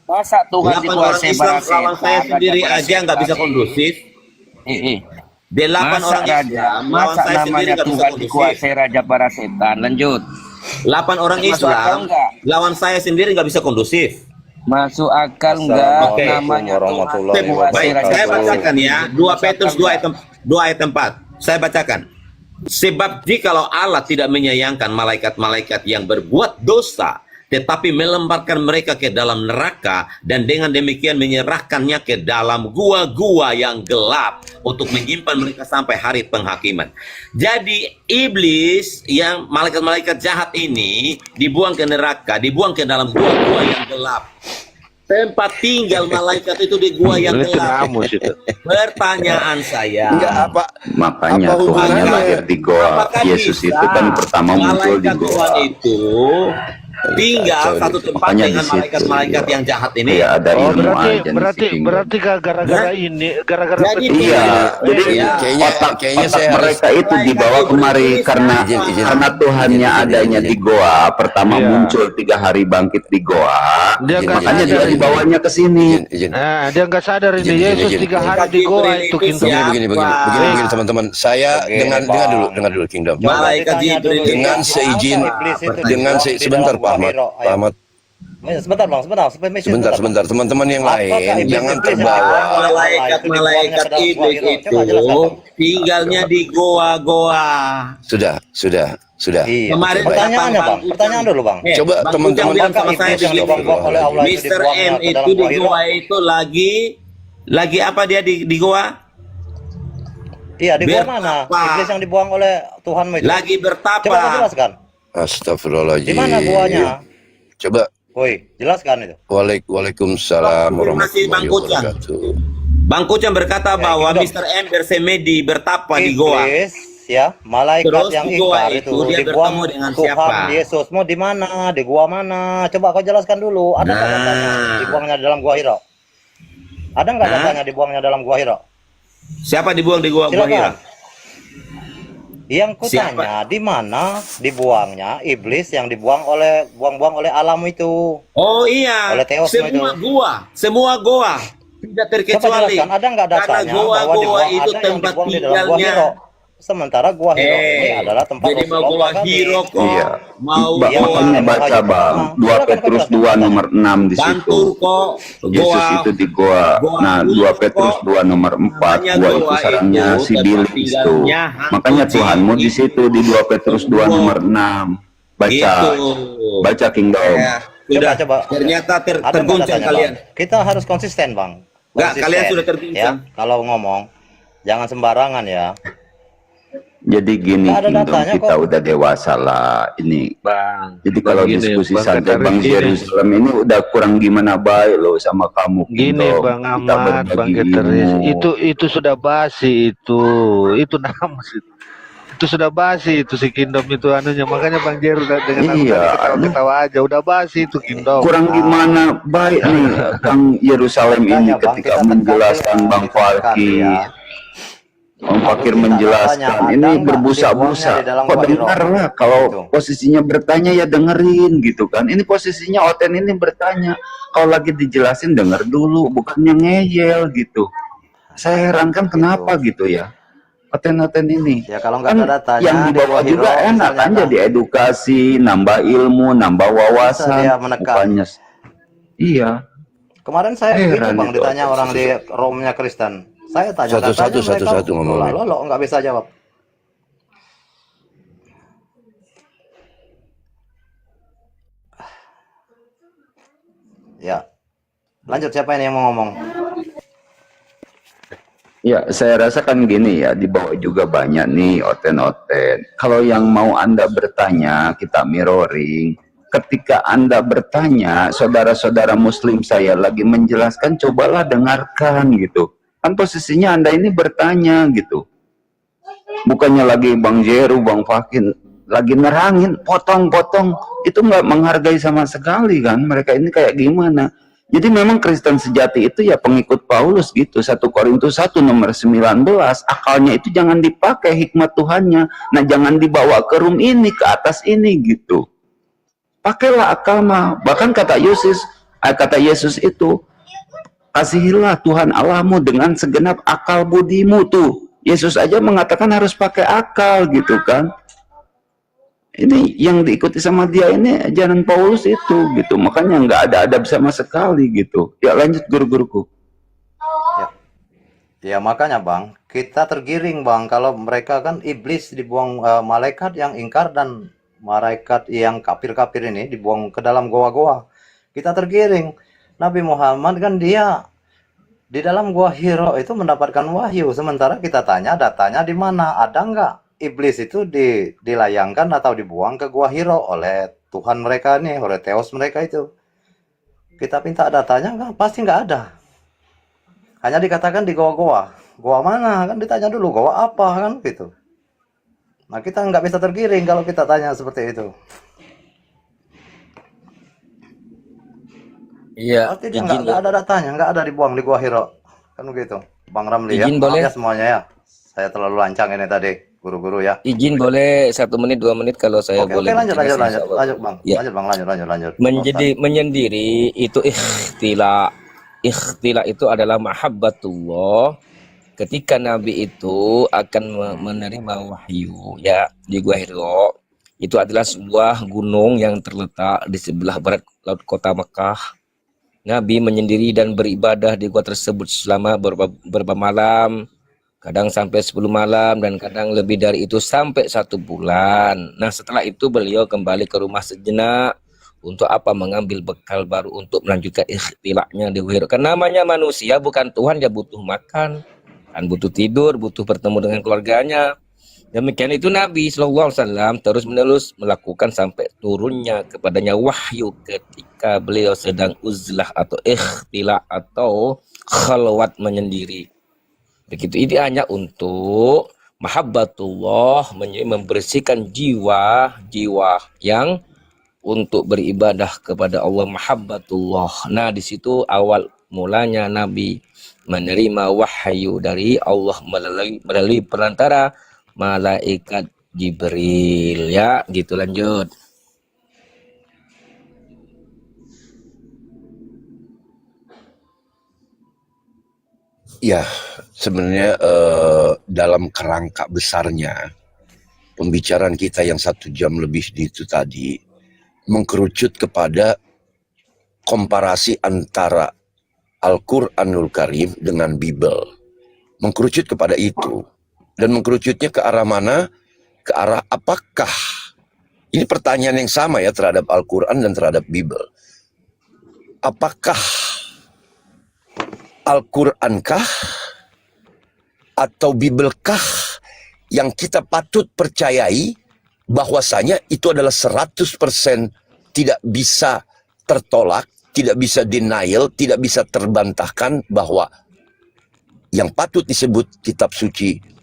Masa Tuhan 8 orang dikuasai Islam para lawan saya setan, sendiri raja para aja nggak bisa setan. kondusif. 8 Masa orang raja, Islam lawan masa saya sendiri namanya nggak bisa Tuhan kondusif. dikuasai raja para setan. Lanjut. 8 orang Masuk akal Islam nggak? lawan saya sendiri nggak bisa kondusif. Masuk akal enggak Oke. namanya Tuhan dikuasai Baik, raja saya para bacakan setan? ya 2 Petrus 2 ayat 4. Saya bacakan. Sebab jikalau Allah tidak menyayangkan malaikat-malaikat yang berbuat dosa, tetapi melemparkan mereka ke dalam neraka, dan dengan demikian menyerahkannya ke dalam gua-gua yang gelap untuk menyimpan mereka sampai hari penghakiman. Jadi iblis yang malaikat-malaikat jahat ini dibuang ke neraka, dibuang ke dalam gua-gua yang gelap. Tempat tinggal malaikat itu di gua yang Itu gelap. namus itu. Pertanyaan saya, Enggak apa Makanya Apa Tuhannya hubungannya? lahir di goa. apakah Yesus bisa itu kan pertama muncul di malaikat goa. Tuhan itu tinggal Kacau satu itu. tempat Makanya dengan di situ, malaikat-malaikat iya. yang jahat ini? Kayak ada Oh, ilmu aja nih si King. berarti gara-gara ini, gara-gara Jadi Petrus. Iya, jadi Iya. kayaknya otak saya harus mereka itu dibawa kemari karena Izin. Tuhannya Izin. adanya di goa. Pertama Iya. muncul 3 hari bangkit di goa. Dia nggak Makanya dia sadar ini. dibawanya ke sini. izin. Nah, dia nggak sadar ini Izin, Yesus izin. 3 hari di goa itu Kingdom. Siapa? Begini teman-teman. Saya dengar dulu Kingdom. Malaikat Jibril Dengan seizin sebentar Pak Ahmad. Pak Ahmad, sebentar teman-teman yang lain jangan terbawa. Malaikat iblis itu tinggalnya di goa-goa. Sudah. Kemarin Pertanyaannya bang, pertanyaan dulu bang. Coba Bang teman-teman Ujang bilang sama Apakah saya iblis yang begini, dibuang oleh Allah itu Mr. dibuangnya M ke itu dalam di gua Hira? goa itu lagi apa dia di goa? Iya, di gua mana? Bertapa. Iblis yang dibuang oleh Tuhanmu itu. Lagi Coba kau bertapa. jelaskan. Astagfirullahaladzim. Di mana guanya? Coba. Woi, jelaskan itu. Waalaikumsalam Konfirmasi Bang warahmatullahi Kucang. wabarakatuh. Bang Kucang berkata bahwa Kingdom. Mr. M bersemedi bertapa di goa. Iblis, ya, malaikat Terus yang di goa ingkar itu itu dia dibuang bertemu dengan Tuhan siapa? Yesusmu di mana? Di gua mana? Coba kau jelaskan dulu. Ada nggak Nah. datanya dibuangnya dalam gua Hira? Ada nggak Nah. datanya dibuangnya dalam gua Hira? Siapa dibuang di goa Silakan. Hira? Yang kutanya di mana dibuangnya iblis yang buang oleh alam itu. Oh iya, Oleh Theos semua goa tidak Coba terkecuali. jelaskan, ada nggak Karena datanya bahwa goa-goa dibuang itu ada yang tempat dibuang di dalam gua tinggalnya. Hiro. Sementara gua Hiro ini adalah tempat Jadi mau goa Rasulullah kami. Hiro kok, Iya. mau Iya, goa Makanya baca bang 2 Petrus 2 nomor 6 di situ. Bantur kok, Yesus goa itu di goa. Nah, 2 Petrus 2 nomor 4, Namanya gua itu goa sarangnya itu si tempat Bilis tuh. tinggalnya hantu Makanya jin. Tuhanmu di situ di 2 Petrus 2 nomor 6. Baca. gitu. Baca Kingdom. Ya, sudah. Coba. Ternyata Ada nggak terguncang datanya, kalian. Bang? Kita harus konsisten, Bang. Nggak, Konsisten, kalian sudah terguncang. Ya, kalau ngomong jangan sembarangan ya. Jadi gini Nggak ada Kingdom, datanya kita kok. udah dewasa lah ini. Bang. Jadi kalau Begini, diskusi Bang santai Kataris, Bang gini. Yerusalem ini udah kurang gimana baik loh sama kamu Gini Kingdom. Bang Kita Ahmad, Bang berbagi Getaris, ilmu. itu sudah basi itu namus itu sudah basi itu si Kingdom itu anunya, makanya Bang Jeru dengan aku Iya, tadi ketawa-ketawa aja udah basi itu Kingdom. Kurang gimana baik nih Bang Yerusalem ini Makanya, Bang, ketika kita menjelaskan tekankan, Bang Fakir. ya. Bang Fakir Kita menjelaskan tanya, ada ini nggak berbusa-busa. dibuangnya di dalam Kok gua dengar Hiro? lah kalau Gitu. posisinya bertanya ya dengerin gitu kan. Ini posisinya Oten ini bertanya. Kalau lagi dijelasin denger dulu, bukannya ngeyel gitu. Saya heran kan kenapa gitu ya. Oten-oten ini. Ya kalau nggak Kan ada datanya yang di dibawa gua Hiro, juga enak misalnya, kan Bang. jadi edukasi, nambah ilmu, nambah wawasan. dia menekan. Bukannya iya. Kemarin saya Heran gitu Bang itu, ditanya Oten. orang di Romnya Kristen. Saya tanya Satu-satu, datanya, satu-satu ngomongnya. Lo nggak bisa jawab. Ya. Lanjut, siapa ini yang mau ngomong? Ya, saya rasa kan gini ya, di bawah juga banyak nih oten-oten. Kalau yang mau Anda bertanya, kita mirroring. Ketika Anda bertanya, saudara-saudara muslim saya lagi menjelaskan, cobalah dengarkan gitu. Kan posisinya Anda ini bertanya gitu. bukannya lagi Bang Jeru, Bang Fakin lagi nerangin, potong-potong, itu nggak menghargai sama sekali kan. Mereka ini kayak gimana? Jadi memang Kristen sejati itu ya pengikut Paulus gitu. 1 Korintus 1 nomor 19, akalnya itu jangan dipakai hikmat Tuhannya. Nah, jangan dibawa ke room ini, ke atas ini gitu. Pakailah akal mah. Bahkan kata Yesus itu, kasihilah Tuhan Allahmu dengan segenap akal budimu tuh. Yesus aja mengatakan harus pakai akal gitu kan. Ini yang diikuti sama dia ini ajaran Paulus itu gitu. Makanya nggak ada adab sama sekali gitu. Ya lanjut guru-guruku. Ya makanya Bang, kita tergiring Bang kalau mereka kan iblis dibuang, malaikat yang ingkar dan malaikat yang kafir-kafir ini dibuang ke dalam goa-goa. Kita tergiring. Nabi Muhammad kan dia di dalam gua Hiro itu mendapatkan wahyu. Sementara kita tanya datanya di mana? Ada nggak iblis itu dilayangkan atau dibuang ke gua Hiro oleh Tuhan mereka nih, oleh Theos mereka itu? Kita minta datanya nggak? Pasti nggak ada. Hanya dikatakan di goa-goa. Goa mana? Kan ditanya dulu goa apa kan gitu. Nah kita nggak bisa tergiring kalau kita tanya seperti itu. Iya, Berarti dia izin nggak ada datanya, nggak ada dibuang di gua Hiro. Kan begitu. Bang Ramli ya, izin maaf boleh ya semuanya ya. Saya terlalu lancang ini tadi, guru-guru ya. izin boleh 1 menit 2 menit kalau saya Oke, boleh lanjut, berkeras, lanjut, insya Allah. lanjut Bang. Ya, Lanjut Bang, lanjut. menjadi menyendiri itu ikhtila. Ikhtila itu adalah mahabbatullah. Ketika Nabi itu akan menerima wahyu ya di Gua Hiro, itu adalah sebuah gunung yang terletak di sebelah barat laut kota Mekah. Nabi menyendiri dan beribadah di gua tersebut selama beberapa malam, kadang sampai 10 malam dan kadang lebih dari itu sampai 1 bulan. Nah setelah itu beliau kembali ke rumah sejenak untuk apa? Mengambil bekal baru untuk melanjutkan ikhtilaknya di Gua Hiro. Karena namanya manusia bukan Tuhan, dia butuh makan, kan butuh tidur, butuh bertemu dengan keluarganya. Demikian itu Nabi SAW terus menerus melakukan sampai turunnya kepadanya wahyu ketika beliau sedang uzlah atau ikhtilak atau khalwat menyendiri. Begitu, ini hanya untuk mahabbatullah, membersihkan jiwa-jiwa yang untuk beribadah kepada Allah, mahabbatullah. Nah di situ awal mulanya Nabi menerima wahyu dari Allah melalui perantara malaikat Jibril ya, gitu. Lanjut. Ya, sebenarnya dalam kerangka besarnya pembicaraan kita yang 1 jam lebih itu tadi mengkerucut kepada komparasi antara Al-Quranul Karim dengan Bible. Mengkerucut kepada itu. Dan mengkerucutnya ke arah mana? Ke arah apakah? Ini pertanyaan yang sama ya terhadap Al-Quran dan terhadap Bible. Apakah Al-Qurankah atau Bibelkah yang kita patut percayai bahwasanya itu adalah 100% tidak bisa tertolak, tidak bisa denial, tidak bisa terbantahkan bahwa yang patut disebut kitab suci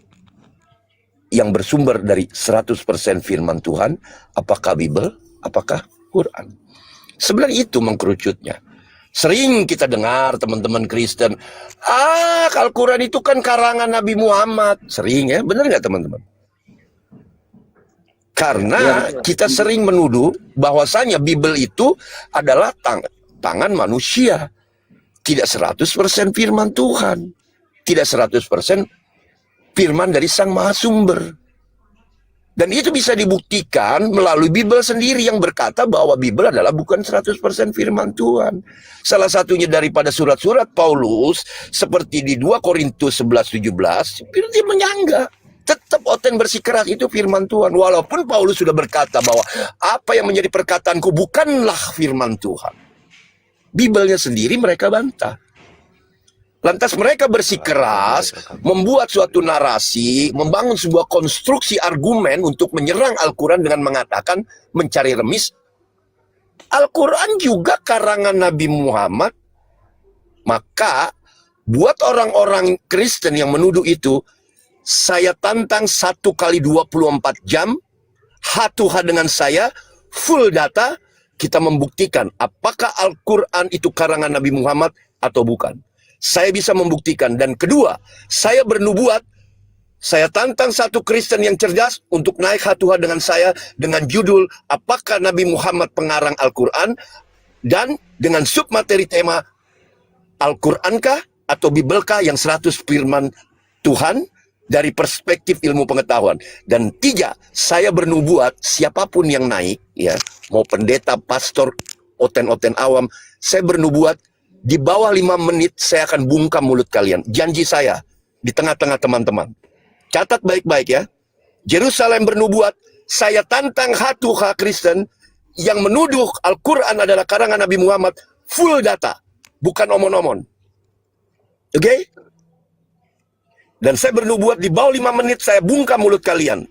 yang bersumber dari 100% firman Tuhan, apakah Bible, apakah Quran. Sebenarnya itu mengkerucutnya. Sering kita dengar teman-teman Kristen, Al-Quran itu kan karangan Nabi Muhammad. Sering ya, benar nggak teman-teman? Karena kita sering menuduh bahwasanya Bible itu adalah tangan manusia. Tidak 100% firman Tuhan. Tidak 100% firman dari Sang Maha Sumber. Dan itu bisa dibuktikan melalui Bible sendiri yang berkata bahwa Bible adalah bukan 100% firman Tuhan. Salah satunya daripada surat-surat Paulus seperti di 2 Korintus 11-17, dia menyangga. Tetap Oten bersikeras itu firman Tuhan. Walaupun Paulus sudah berkata bahwa apa yang menjadi perkataanku bukanlah firman Tuhan. Bible-nya sendiri mereka bantah. Lantas mereka bersikeras membuat suatu narasi, membangun sebuah konstruksi argumen untuk menyerang Al-Quran dengan mengatakan, mencari remis, Al-Quran juga karangan Nabi Muhammad. Maka buat orang-orang Kristen yang menuduh itu, saya tantang 1 kali 24 jam, H2H dengan saya, full data, kita membuktikan apakah Al-Quran itu karangan Nabi Muhammad atau bukan. Saya bisa membuktikan. Dan kedua, saya bernubuat, saya tantang satu Kristen yang cerdas untuk naik H2H dengan saya dengan judul apakah Nabi Muhammad pengarang Al-Quran, dan dengan submateri tema Al-Qurankah atau Bibelkah yang 100 firman Tuhan dari perspektif ilmu pengetahuan. Dan 3, saya bernubuat siapapun yang naik, ya, mau pendeta, pastor, oten-oten awam, saya bernubuat di bawah 5 menit saya akan bungkam mulut kalian. Janji saya di tengah-tengah teman-teman. Catat baik-baik ya. Yerusalem bernubuat, saya tantang H2H Kristen yang menuduh Al-Quran adalah karangan Nabi Muhammad, full data, bukan omon-omon. Oke? Dan saya bernubuat di bawah 5 menit saya bungkam mulut kalian.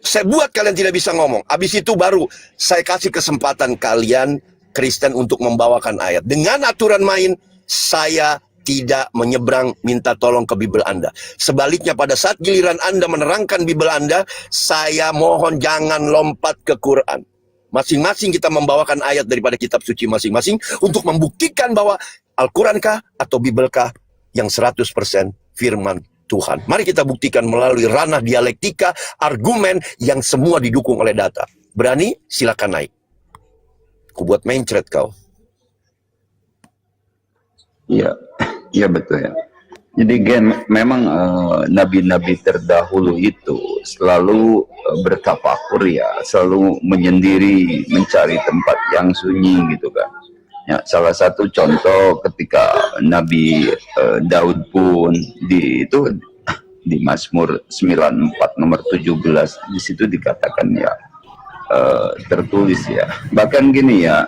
Saya buat kalian tidak bisa ngomong. Habis itu baru saya kasih kesempatan kalian Kristen untuk membawakan ayat. Dengan aturan main, saya tidak menyeberang minta tolong ke Bibel Anda. Sebaliknya pada saat giliran Anda menerangkan Bibel Anda, saya mohon jangan lompat ke Quran. Masing-masing kita membawakan ayat daripada kitab suci masing-masing untuk membuktikan bahwa Al-Qurankah atau Bibelkah yang 100% firman Tuhan. Mari kita buktikan melalui ranah dialektika, argumen yang semua didukung oleh data. Berani? Silakan naik. Ku buat mencret kau. Iya, iya betul ya. Jadi Gen, memang nabi-nabi terdahulu itu selalu bertafakur ya, selalu menyendiri, mencari tempat yang sunyi gitu kan. Ya, salah satu contoh ketika Nabi Daud pun di Mazmur 94 nomor 17 di situ dikatakan ya, tertulis ya. Bahkan gini ya,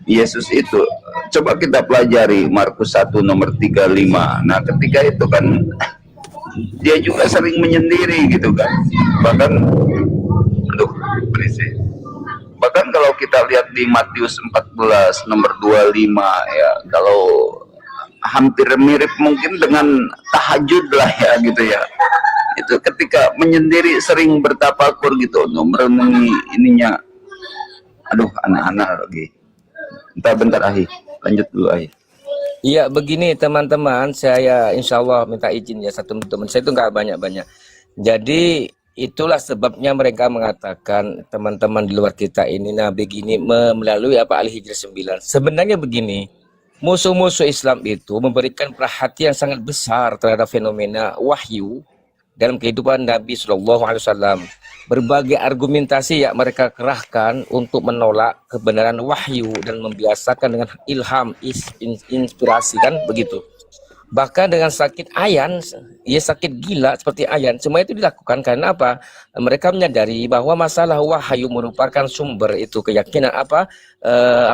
Yesus itu coba kita pelajari Markus 1 nomor 35. Nah, ketika itu kan dia juga sering menyendiri gitu kan. Bahkan berisik. Bahkan kalau kita lihat di Matius 14 nomor 25 ya, kalau hampir mirip mungkin dengan tahajud lah ya gitu ya. Itu ketika menyendiri sering bertafakur gitu, merenungi ininya. Aduh, anak-anak lagi. Bentar Ahi, lanjut dulu Ahi. Iya, begini teman-teman, saya insya Allah minta izin ya satu teman saya itu nggak banyak-banyak. Jadi itulah sebabnya mereka mengatakan teman-teman di luar kita ini, nah begini melalui apa Al-Hijr 9. Sebenarnya begini, musuh-musuh Islam itu memberikan perhatian sangat besar terhadap fenomena wahyu dalam kehidupan Nabi SAW. Berbagai argumentasi yang mereka kerahkan untuk menolak kebenaran wahyu dan membiasakan dengan ilham, inspirasi kan begitu. Bahkan dengan sakit ayan, ya sakit gila seperti ayan, semua itu dilakukan karena apa? Mereka menyadari bahwa masalah wahyu merupakan sumber itu keyakinan apa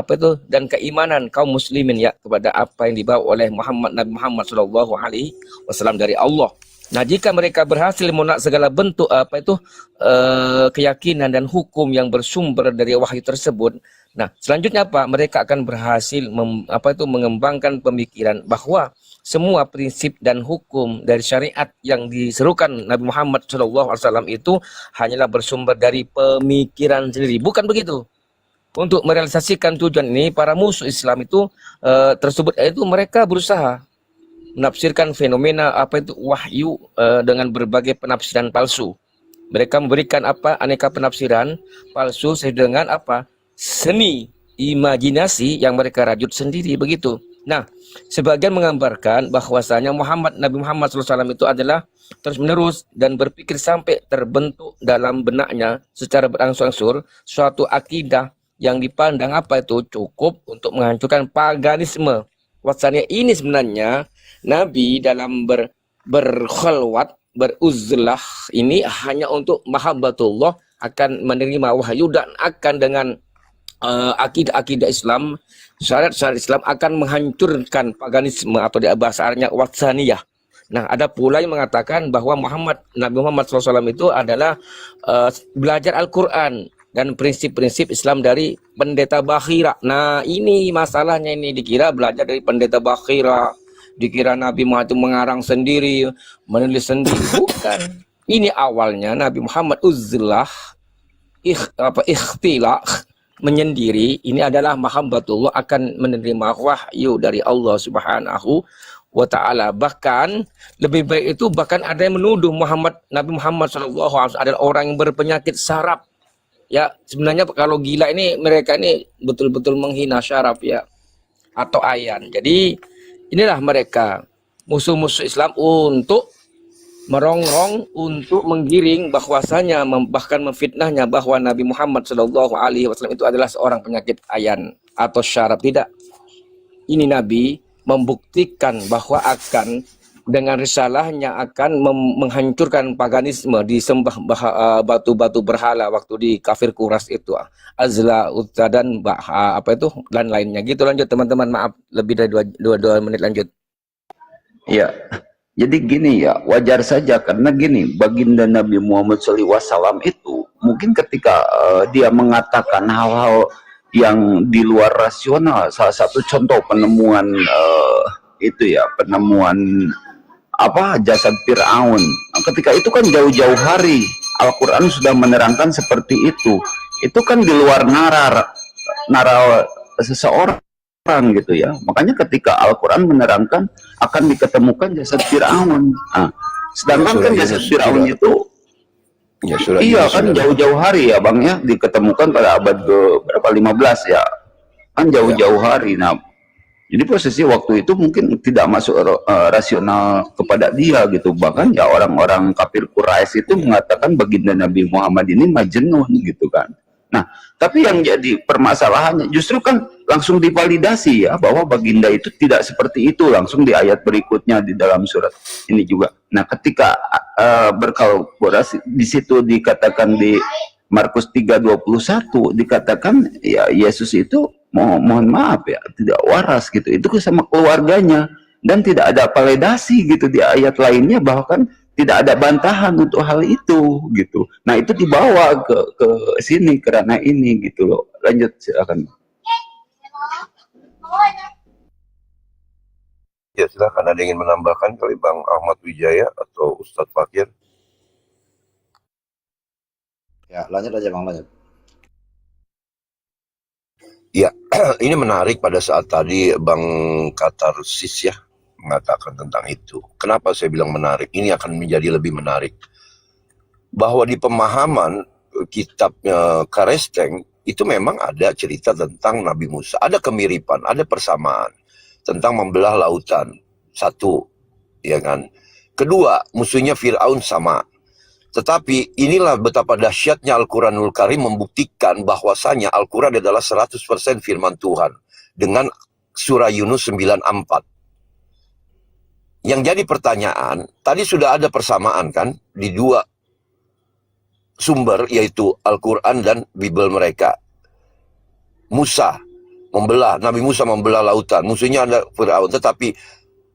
itu dan keimanan kaum muslimin ya kepada apa yang dibawa oleh Nabi Muhammad SAW dari Allah. Nah, jika mereka berhasil menolak segala bentuk keyakinan dan hukum yang bersumber dari wahyu tersebut, nah selanjutnya apa? Mereka akan berhasil mengembangkan pemikiran bahwa semua prinsip dan hukum dari syariat yang diserukan Nabi Muhammad SAW itu hanyalah bersumber dari pemikiran sendiri. Bukan begitu. Untuk merealisasikan tujuan ini, para musuh Islam itu tersebut itu mereka berusaha menafsirkan fenomena wahyu dengan berbagai penafsiran palsu. Mereka memberikan aneka penafsiran palsu dengan seni imajinasi yang mereka rajut sendiri begitu. Nah, sebagian menggambarkan bahwasanya Nabi Muhammad SAW itu adalah terus-menerus dan berpikir sampai terbentuk dalam benaknya secara berangsur-angsur suatu akidah yang dipandang cukup untuk menghancurkan paganisme. Wasannya ini sebenarnya Nabi dalam berkhalwat, beruzlah ini hanya untuk mahabbatullah, akan menerima wahyu dan akan dengan akidah-akidah Islam, syariat-syariat Islam akan menghancurkan paganisme atau di bahasa Arabnya watsaniyah. Nah, ada pula yang mengatakan bahwa Nabi Muhammad SAW itu adalah belajar Al-Quran dan prinsip-prinsip Islam dari pendeta Bakhira. Nah, ini masalahnya ini dikira belajar dari pendeta Bakhira dikira Nabi Muhammad itu mengarang sendiri, menulis sendiri. Bukan. Ini awalnya Nabi Muhammad uzlah, ikhtilaf, menyendiri. Ini adalah Muhammadullah akan menerima wahyu dari Allah Subhanahu wa ta'ala. Bahkan lebih baik itu, bahkan ada yang menuduh Nabi Muhammad SAW adalah orang yang berpenyakit saraf. Ya, sebenarnya kalau gila ini, mereka ini betul-betul menghina syaraf ya, atau ayan. Jadi inilah mereka musuh-musuh Islam untuk merongrong, untuk menggiring bahwasanya, bahkan memfitnahnya bahwa Nabi Muhammad SAW itu adalah seorang penyakit ayan atau syaraf. Tidak. Ini Nabi membuktikan bahwa akan dengan risalahnya akan menghancurkan paganisme, disembah batu-batu berhala waktu di kafir Quraisy itu, Azla, Uzza dan dan lainnya. Gitu, lanjut teman-teman, maaf lebih dari dua menit, lanjut. Ya, jadi gini ya, wajar saja karena gini, baginda Nabi Muhammad SAW itu mungkin ketika dia mengatakan hal-hal yang di luar rasional, salah satu contoh penemuan itu ya, penemuan jasad Fir'aun. Nah, ketika itu kan jauh-jauh hari Al-Quran sudah menerangkan seperti itu. Itu kan di luar nalar seseorang gitu ya. Makanya ketika Al-Quran menerangkan akan diketemukan jasad Fir'aun. Nah, sedangkan kan jasad Fir'aun itu iya kan jauh-jauh hari ya Bang ya, diketemukan pada abad berapa, 15 ya. Kan jauh-jauh hari. Nah, jadi posisi waktu itu mungkin tidak masuk rasional kepada dia gitu. Bahkan ya orang-orang kafir Quraisy itu mengatakan baginda Nabi Muhammad ini majnun gitu kan. Nah, tapi yang jadi permasalahannya justru kan langsung divalidasi ya, bahwa baginda itu tidak seperti itu langsung di ayat berikutnya di dalam surat ini juga. Nah, ketika berkolaborasi di situ dikatakan di Markus 3:21 dikatakan ya Yesus itu mohon maaf ya tidak waras gitu, itu sama keluarganya, dan tidak ada validasi gitu di ayat lainnya, bahkan tidak ada bantahan untuk hal itu gitu. Nah, itu dibawa ke sini karena ini gitu loh. Lanjut silakan. Ya silakan, ada yang ingin menambahkan kali Bang Ahmad Wijaya atau Ustadz Fakir? Ya, lanjut aja Bang, lanjut. Ya, ini menarik pada saat tadi Bang Katarsis ya mengatakan tentang itu. Kenapa saya bilang menarik? Ini akan menjadi lebih menarik. Bahwa di pemahaman kitabnya Karesteng itu memang ada cerita tentang Nabi Musa. Ada kemiripan, ada persamaan tentang membelah lautan. Satu, ya kan. Kedua, musuhnya Fir'aun sama. Tetapi inilah betapa dahsyatnya Al-Quranul Karim membuktikan bahwasanya Al-Quran adalah 100% firman Tuhan. Dengan surah Yunus 9:4. Yang jadi pertanyaan, tadi sudah ada persamaan kan di dua sumber, yaitu Al-Quran dan Bible mereka. Nabi Musa membelah lautan, musuhnya ada Fir'aun. Tetapi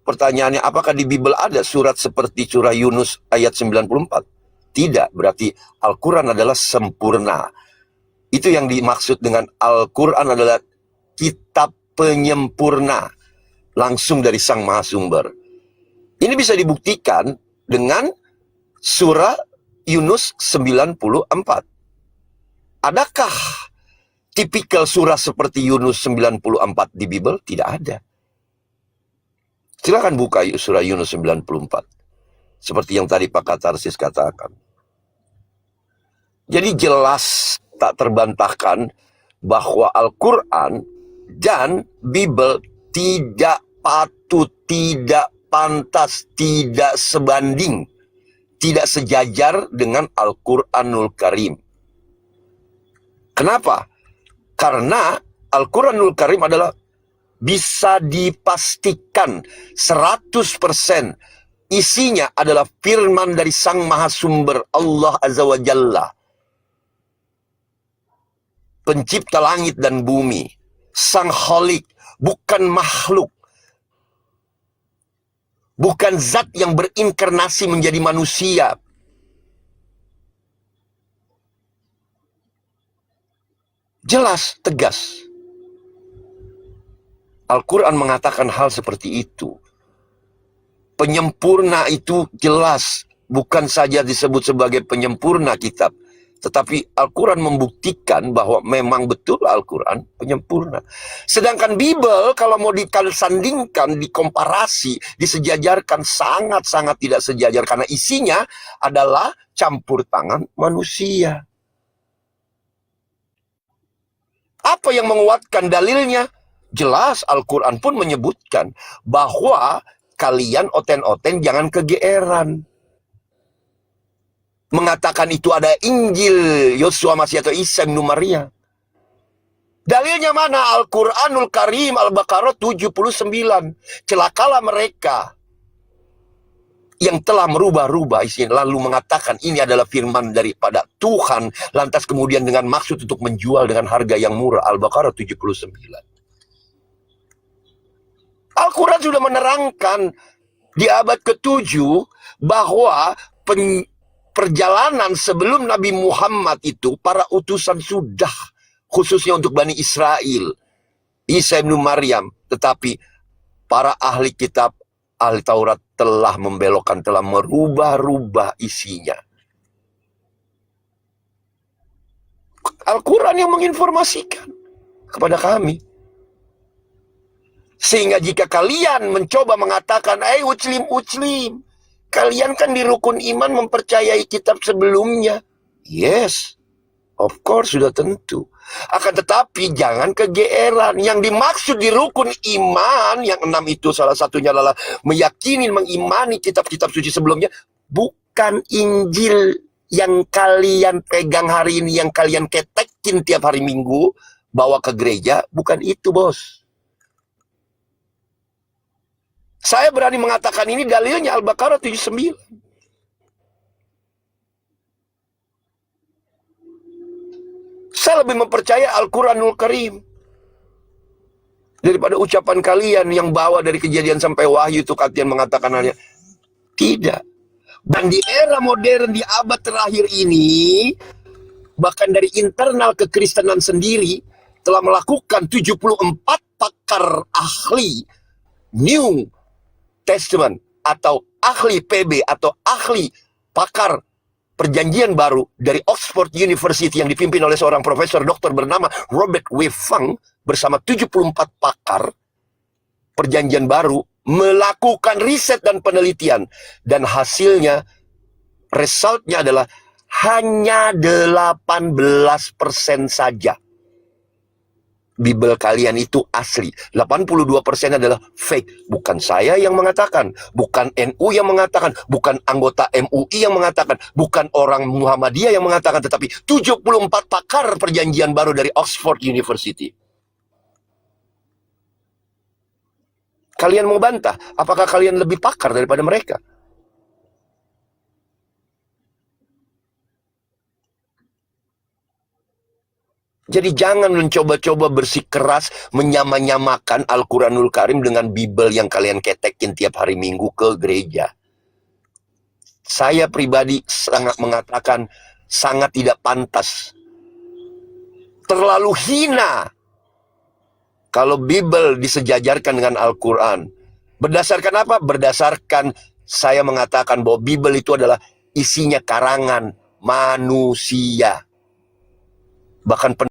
pertanyaannya, apakah di Bible ada surat seperti surah Yunus ayat 94? Tidak, berarti Al-Quran adalah sempurna. Itu yang dimaksud dengan Al-Quran adalah kitab penyempurna, langsung dari Sang Mahasumber. Ini bisa dibuktikan dengan surah Yunus 94. Adakah tipikal surah seperti Yunus 94 di Bible? Tidak ada. Silakan buka surah Yunus 94. Seperti yang tadi Pak Katarsis katakan. Jadi jelas tak terbantahkan bahwa Al-Quran dan Bible tidak patut, tidak pantas, tidak sebanding, tidak sejajar dengan Al-Quranul Karim. Kenapa? Karena Al-Quranul Karim adalah bisa dipastikan 100% isinya adalah firman dari Sang Mahasumber Allah Azza wa Jalla, pencipta langit dan bumi, Sang Khalik, bukan makhluk, bukan zat yang berinkarnasi menjadi manusia. Jelas, tegas. Al-Quran mengatakan hal seperti itu. Penyempurna itu jelas, bukan saja disebut sebagai penyempurna kitab, tetapi Al-Quran membuktikan bahwa memang betul Al-Quran penyempurna. Sedangkan Bible kalau mau disandingkan, dikomparasi, disejajarkan, sangat-sangat tidak sejajar. Karena isinya adalah campur tangan manusia. Apa yang menguatkan dalilnya? Jelas Al-Quran pun menyebutkan bahwa kalian oten-oten jangan kegeeran. Mengatakan itu ada Injil Yosua Masih atau Isa bin Maria. Dalilnya mana? Al-Quranul Karim Al-Baqarah 79. Celakalah mereka yang telah merubah-rubah isinya, lalu mengatakan ini adalah firman daripada Tuhan, lantas kemudian dengan maksud untuk menjual dengan harga yang murah. Al-Baqarah 79. Al-Quran sudah menerangkan di abad ke-7 bahwa perjalanan sebelum Nabi Muhammad itu, para utusan sudah, khususnya untuk Bani Israel, Isa bin Maryam, tetapi para ahli kitab, ahli Taurat telah membelokkan, telah merubah-rubah isinya. Al-Quran yang menginformasikan kepada kami. Sehingga jika kalian mencoba mengatakan, uclim, kalian kan di rukun iman mempercayai kitab sebelumnya. Yes, of course, sudah tentu. Akan tetapi jangan kegeeran. Yang dimaksud di rukun iman, yang 6 itu salah satunya adalah meyakini, mengimani kitab-kitab suci sebelumnya. Bukan Injil yang kalian pegang hari ini, yang kalian ketekin tiap hari Minggu, bawa ke gereja. Bukan itu, bos. Saya berani mengatakan ini dalilnya Al-Baqarah 79. Saya lebih mempercaya Al-Quranul Karim daripada ucapan kalian yang bawa dari Kejadian sampai Wahyu itu kalian mengatakan hanya tidak. Dan di era modern, di abad terakhir ini, bahkan dari internal kekristenan sendiri telah melakukan 74 pakar ahli New Testament atau ahli PB atau ahli pakar Perjanjian Baru dari Oxford University yang dipimpin oleh seorang profesor doktor bernama Robert W. Fung bersama 74 pakar Perjanjian Baru melakukan riset dan penelitian, dan hasilnya, resultnya adalah hanya 18% saja Bible kalian itu asli. 82% adalah fake. Bukan saya yang mengatakan, bukan NU yang mengatakan, bukan anggota MUI yang mengatakan, bukan orang Muhammadiyah yang mengatakan, tetapi 74 pakar Perjanjian Baru dari Oxford University. Kalian mau bantah? Apakah kalian lebih pakar daripada mereka? Jadi jangan mencoba-coba bersikeras menyamakan Al-Quranul Karim dengan Bible yang kalian ketekin tiap hari Minggu ke gereja. Saya pribadi sangat mengatakan sangat tidak pantas. Terlalu hina kalau Bible disejajarkan dengan Al-Quran. Berdasarkan apa? Berdasarkan saya mengatakan bahwa Bible itu adalah isinya karangan manusia. Bahkan